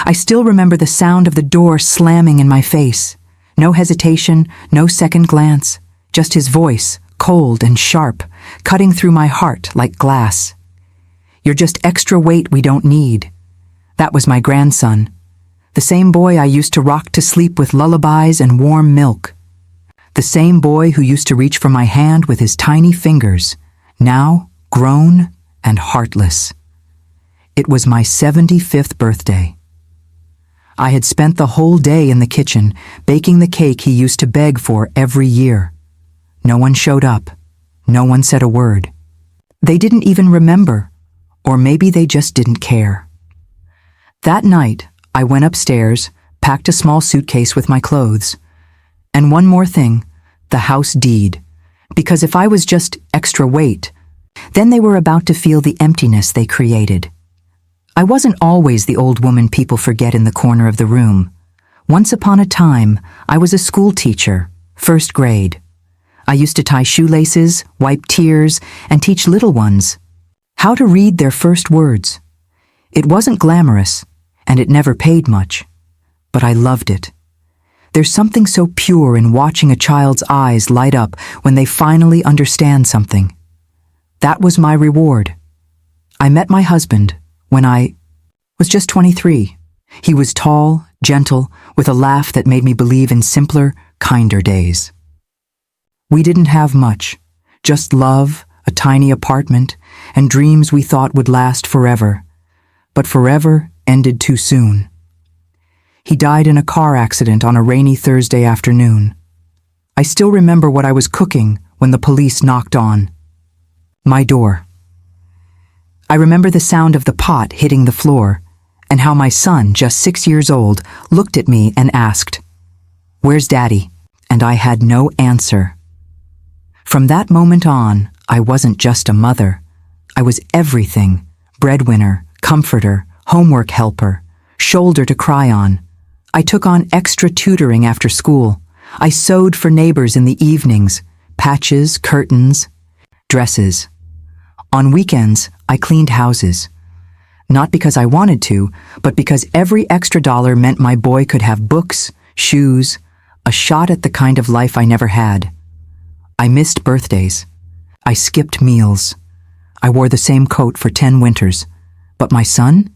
I still remember the sound of the door slamming in my face. No hesitation, no second glance, just his voice, cold and sharp, cutting through my heart like glass. "You're just extra weight we don't need." That was my grandson, the same boy I used to rock to sleep with lullabies and warm milk. The same boy who used to reach for my hand with his tiny fingers, now grown and heartless. It was my 75th birthday. I had spent the whole day in the kitchen, baking the cake he used to beg for every year. No one showed up. No one said a word. They didn't even remember, or maybe they just didn't care. That night, I went upstairs, packed a small suitcase with my clothes. And one more thing, the house deed. Because if I was just extra weight, then they were about to feel the emptiness they created. I wasn't always the old woman people forget in the corner of the room. Once upon a time, I was a school teacher, first grade. I used to tie shoelaces, wipe tears, and teach little ones how to read their first words. It wasn't glamorous, and it never paid much, but I loved it. There's something so pure in watching a child's eyes light up when they finally understand something. That was my reward. I met my husband when I was just 23. He was tall, gentle, with a laugh that made me believe in simpler, kinder days. We didn't have much, just love, a tiny apartment, and dreams we thought would last forever. But forever ended too soon. He died in a car accident on a rainy Thursday afternoon. I still remember what I was cooking when the police knocked on my door. I remember the sound of the pot hitting the floor, and how my son, just 6 years old, looked at me and asked, "Where's Daddy?" And I had no answer. From that moment on, I wasn't just a mother. I was everything: breadwinner, comforter, homework helper, shoulder to cry on. I took on extra tutoring after school. I sewed for neighbors in the evenings, patches, curtains, dresses. On weekends, I cleaned houses. Not because I wanted to, but because every extra dollar meant my boy could have books, shoes, a shot at the kind of life I never had. I missed birthdays. I skipped meals. I wore the same coat for 10 winters. But my son?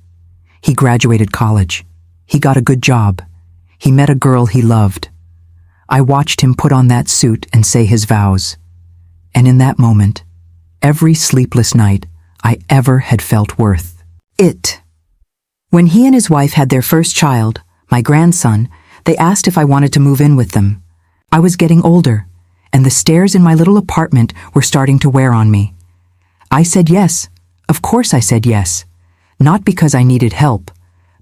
He graduated college. He got a good job. He met a girl he loved. I watched him put on that suit and say his vows. And in that moment, every sleepless night I ever had felt worth it. When he and his wife had their first child, my grandson, they asked if I wanted to move in with them. I was getting older, and the stairs in my little apartment were starting to wear on me. I said yes. Of course I said yes. Not because I needed help,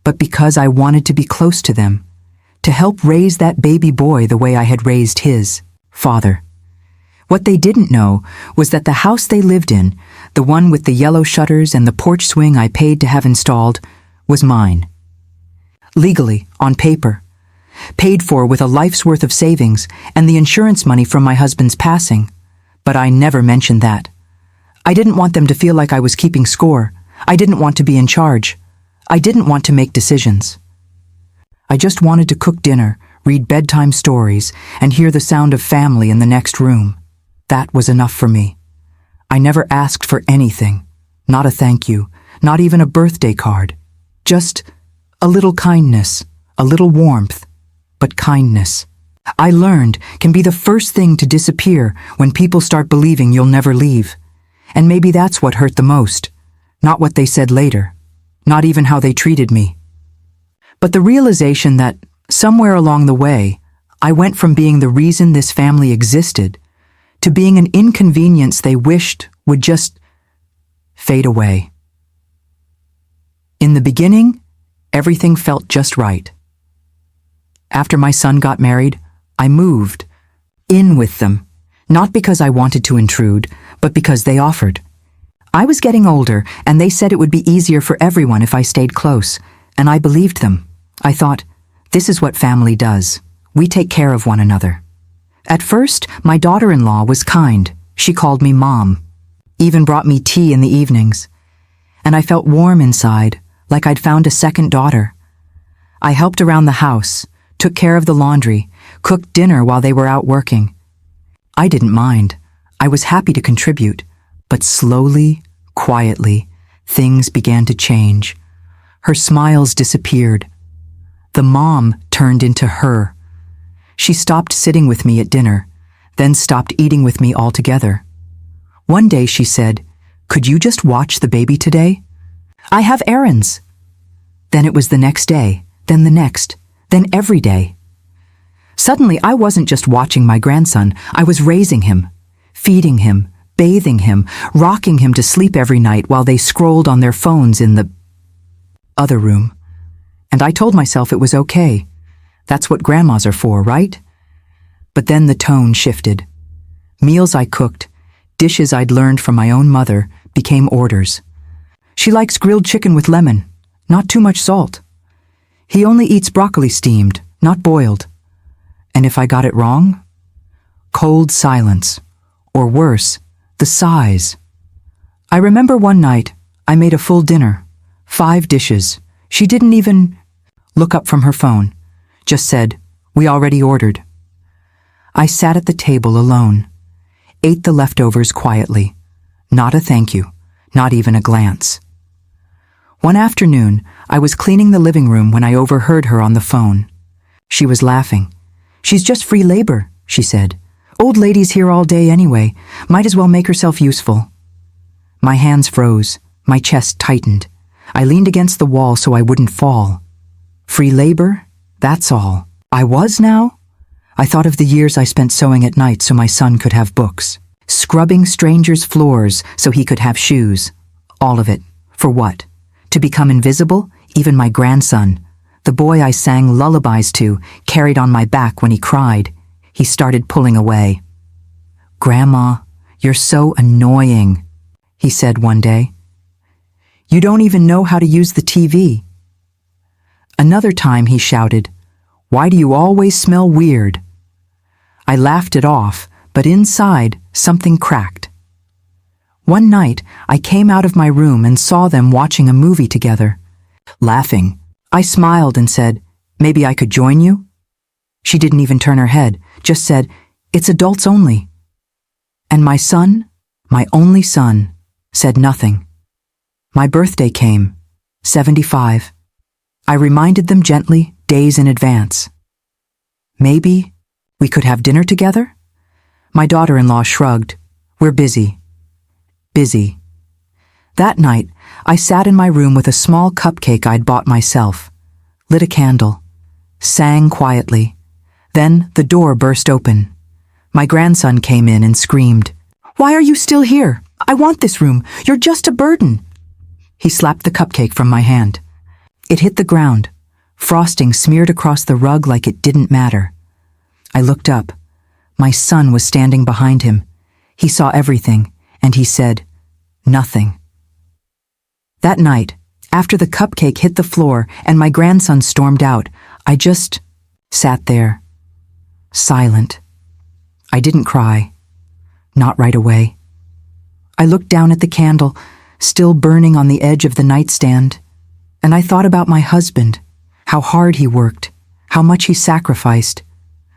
but because I wanted to be close to them, to help raise that baby boy the way I had raised his father. What they didn't know was that the house they lived in, the one with the yellow shutters and the porch swing I paid to have installed, was mine. Legally, on paper. Paid for with a life's worth of savings and the insurance money from my husband's passing. But I never mentioned that. I didn't want them to feel like I was keeping score. I didn't want to be in charge. I didn't want to make decisions. I just wanted to cook dinner, read bedtime stories, and hear the sound of family in the next room. That was enough for me. I never asked for anything. Not a thank you, not even a birthday card. Just a little kindness, a little warmth, but kindness. I learned can be the first thing to disappear when people start believing you'll never leave. And maybe that's what hurt the most. Not what they said later. Not even how they treated me. But the realization that, somewhere along the way, I went from being the reason this family existed to being an inconvenience they wished would just fade away. In the beginning, everything felt just right. After my son got married, I moved in with them, not because I wanted to intrude, but because they offered. I was getting older, and they said it would be easier for everyone if I stayed close, and I believed them. I thought, this is what family does. We take care of one another. At first, my daughter-in-law was kind. She called me Mom, even brought me tea in the evenings. And I felt warm inside, like I'd found a second daughter. I helped around the house, took care of the laundry, cooked dinner while they were out working. I didn't mind. I was happy to contribute. But slowly, quietly, things began to change. Her smiles disappeared. The mom turned into her. She stopped sitting with me at dinner, then stopped eating with me altogether. One day she said, "Could you just watch the baby today? I have errands." Then it was the next day, then the next, then every day. Suddenly, I wasn't just watching my grandson, I was raising him, feeding him, bathing him, rocking him to sleep every night while they scrolled on their phones in the other room. And I told myself it was okay. That's what grandmas are for, right? But then the tone shifted. Meals I cooked, dishes I'd learned from my own mother, became orders. She likes grilled chicken with lemon, not too much salt. He only eats broccoli steamed, not boiled. And if I got it wrong? Cold silence. Or worse, the sighs. I remember one night, I made a full dinner, 5 dishes. She didn't even look up from her phone, just said, "We already ordered." I sat at the table alone, ate the leftovers quietly. Not a thank you, not even a glance. One afternoon, I was cleaning the living room when I overheard her on the phone. She was laughing. "She's just free labor," she said. "Old lady's here all day anyway. Might as well make herself useful." My hands froze. My chest tightened. I leaned against the wall so I wouldn't fall. Free labor? That's all. I was now? I thought of the years I spent sewing at night so my son could have books. Scrubbing strangers' floors so he could have shoes. All of it. For what? To become invisible? Even my grandson, the boy I sang lullabies to, carried on my back when he cried. He started pulling away. "Grandma, you're so annoying," he said one day. "You don't even know how to use the TV." Another time he shouted, "Why do you always smell weird?" I laughed it off, but inside, something cracked. One night, I came out of my room and saw them watching a movie together. Laughing, I smiled and said, "Maybe I could join you?" She didn't even turn her head, just said, "It's adults only." And my son, my only son, said nothing. My birthday came, 75. I reminded them gently, days in advance. "Maybe we could have dinner together?" My daughter-in-law shrugged. "We're busy." Busy. That night, I sat in my room with a small cupcake I'd bought myself, lit a candle, sang quietly. Then the door burst open. My grandson came in and screamed, "Why are you still here? I want this room. You're just a burden." He slapped the cupcake from my hand. It hit the ground, frosting smeared across the rug like it didn't matter. I looked up. My son was standing behind him. He saw everything, and he said, "Nothing." That night, after the cupcake hit the floor and my grandson stormed out, I just sat there, silent. I didn't cry. Not right away. I looked down at the candle, still burning on the edge of the nightstand, and I thought about my husband, how hard he worked, how much he sacrificed,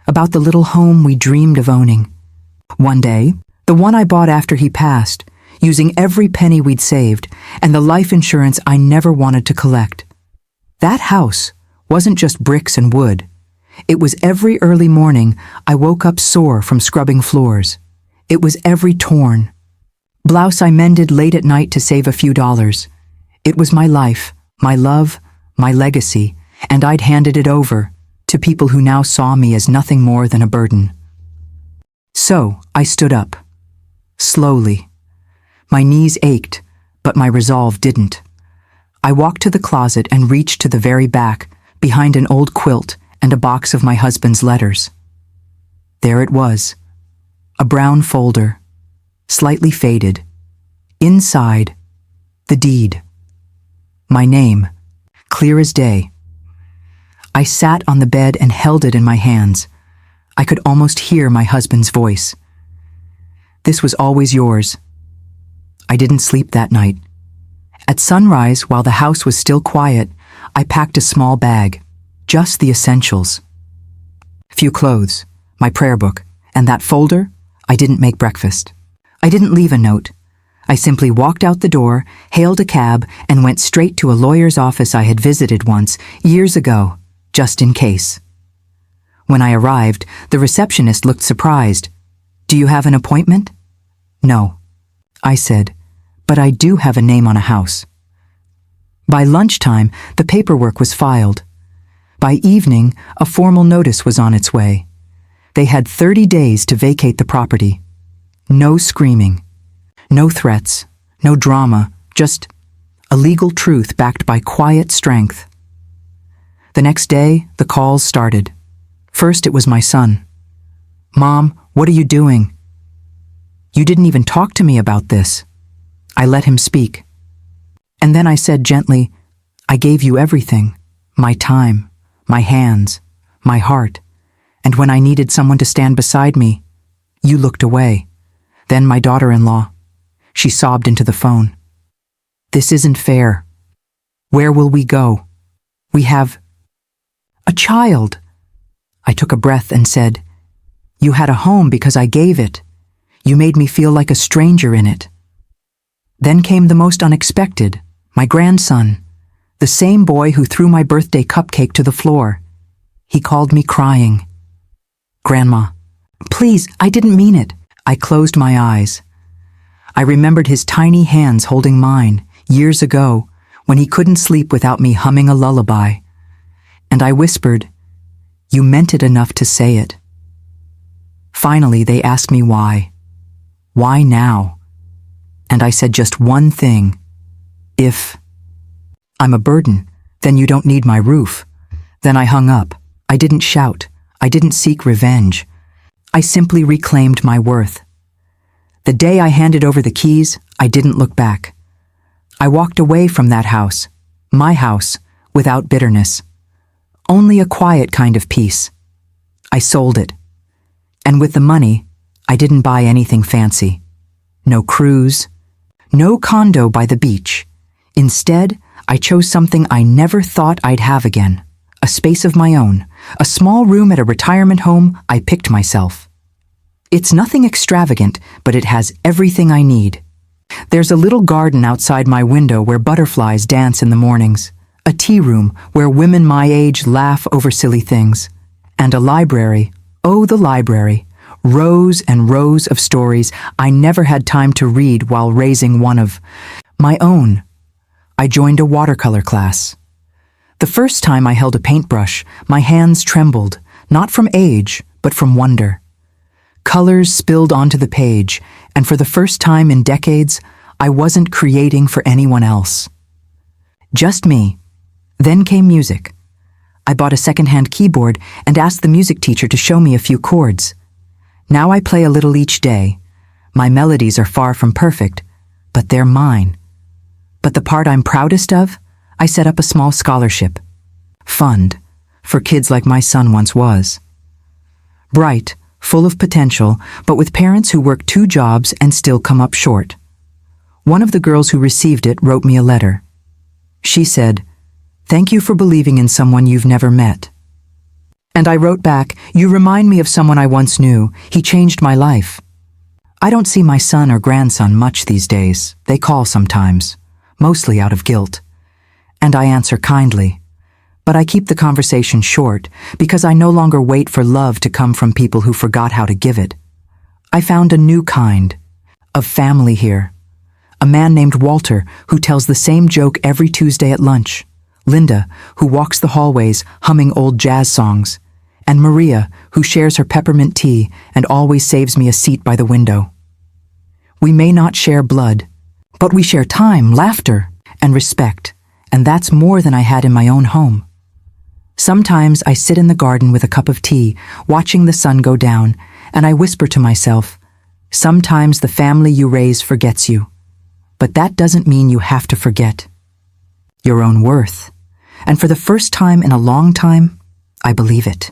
about the little home we dreamed of owning. One day, the one I bought after he passed, using every penny we'd saved, and the life insurance I never wanted to collect. That house wasn't just bricks and wood. It was every early morning I woke up sore from scrubbing floors. It was every torn blouse I mended late at night to save a few dollars. It was my life, my love, my legacy, and I'd handed it over to people who now saw me as nothing more than a burden. So I stood up, slowly. My knees ached, but my resolve didn't. I walked to the closet and reached to the very back, behind an old quilt and a box of my husband's letters. There it was, a brown folder, slightly faded. Inside, the deed. My name, clear as day. I sat on the bed and held it in my hands. I could almost hear my husband's voice. "This was always yours." I didn't sleep that night. At sunrise, while the house was still quiet, I packed a small bag. just the essentials. Few clothes, my prayer book, and that folder. I didn't make breakfast. I didn't leave a note. I simply walked out the door, hailed a cab, and went straight to a lawyer's office I had visited once, years ago, just in case. When I arrived, the receptionist looked surprised. "Do you have an appointment?" "No," I said, "but I do have a name on a house." By lunchtime, the paperwork was filed. By evening, a formal notice was on its way. They had 30 days to vacate the property. No screaming. No threats, no drama, just a legal truth backed by quiet strength. The next day, the calls started. First, it was my son. "Mom, what are you doing?" "You didn't even talk to me about this." I let him speak. And then I said gently, "I gave you everything, my time, my hands, my heart, and when I needed someone to stand beside me, you looked away." Then my daughter-in-law. She sobbed into the phone. "This isn't fair. Where will we go? We have a child." I took a breath and said, "You had a home because I gave it. You made me feel like a stranger in it." Then came the most unexpected, my grandson, the same boy who threw my birthday cupcake to the floor. He called me crying. "Grandma, please, I didn't mean it." I closed my eyes. I remembered his tiny hands holding mine, years ago, when he couldn't sleep without me humming a lullaby. And I whispered, "You meant it enough to say it." Finally, they asked me why. Why now? And I said just one thing. If I'm a burden, then you don't need my roof. Then I hung up. I didn't shout. I didn't seek revenge. I simply reclaimed my worth. The day I handed over the keys, I didn't look back. I walked away from that house, my house, without bitterness. Only a quiet kind of peace. I sold it. And with the money, I didn't buy anything fancy. No cruise, no condo by the beach. Instead, I chose something I never thought I'd have again. A space of my own, a small room at a retirement home I picked myself. It's nothing extravagant, but it has everything I need. There's a little garden outside my window where butterflies dance in the mornings, a tea room where women my age laugh over silly things, and a library, oh the library, rows and rows of stories I never had time to read while raising one of my own. I joined a watercolor class. The first time I held a paintbrush, my hands trembled, not from age, but from wonder. Colors spilled onto the page, and for the first time in decades, I wasn't creating for anyone else. Just me. Then came music. I bought a second-hand keyboard and asked the music teacher to show me a few chords. Now I play a little each day. My melodies are far from perfect, but they're mine. But the part I'm proudest of, I set up a small scholarship fund for kids like my son once was. Bright, full of potential, but with parents who work 2 jobs and still come up short. One of the girls who received it wrote me a letter. She said, "Thank you for believing in someone you've never met." And I wrote back, "You remind me of someone I once knew. He changed my life." I don't see my son or grandson much these days. They call sometimes, mostly out of guilt. And I answer kindly. But I keep the conversation short because I no longer wait for love to come from people who forgot how to give it. I found a new kind of family here. A man named Walter who tells the same joke every Tuesday at lunch. Linda, who walks the hallways humming old jazz songs. And Maria, who shares her peppermint tea and always saves me a seat by the window. We may not share blood, but we share time, laughter, and respect, and that's more than I had in my own home. Sometimes I sit in the garden with a cup of tea, watching the sun go down, and I whisper to myself, sometimes the family you raise forgets you, but that doesn't mean you have to forget your own worth. And for the first time in a long time, I believe it.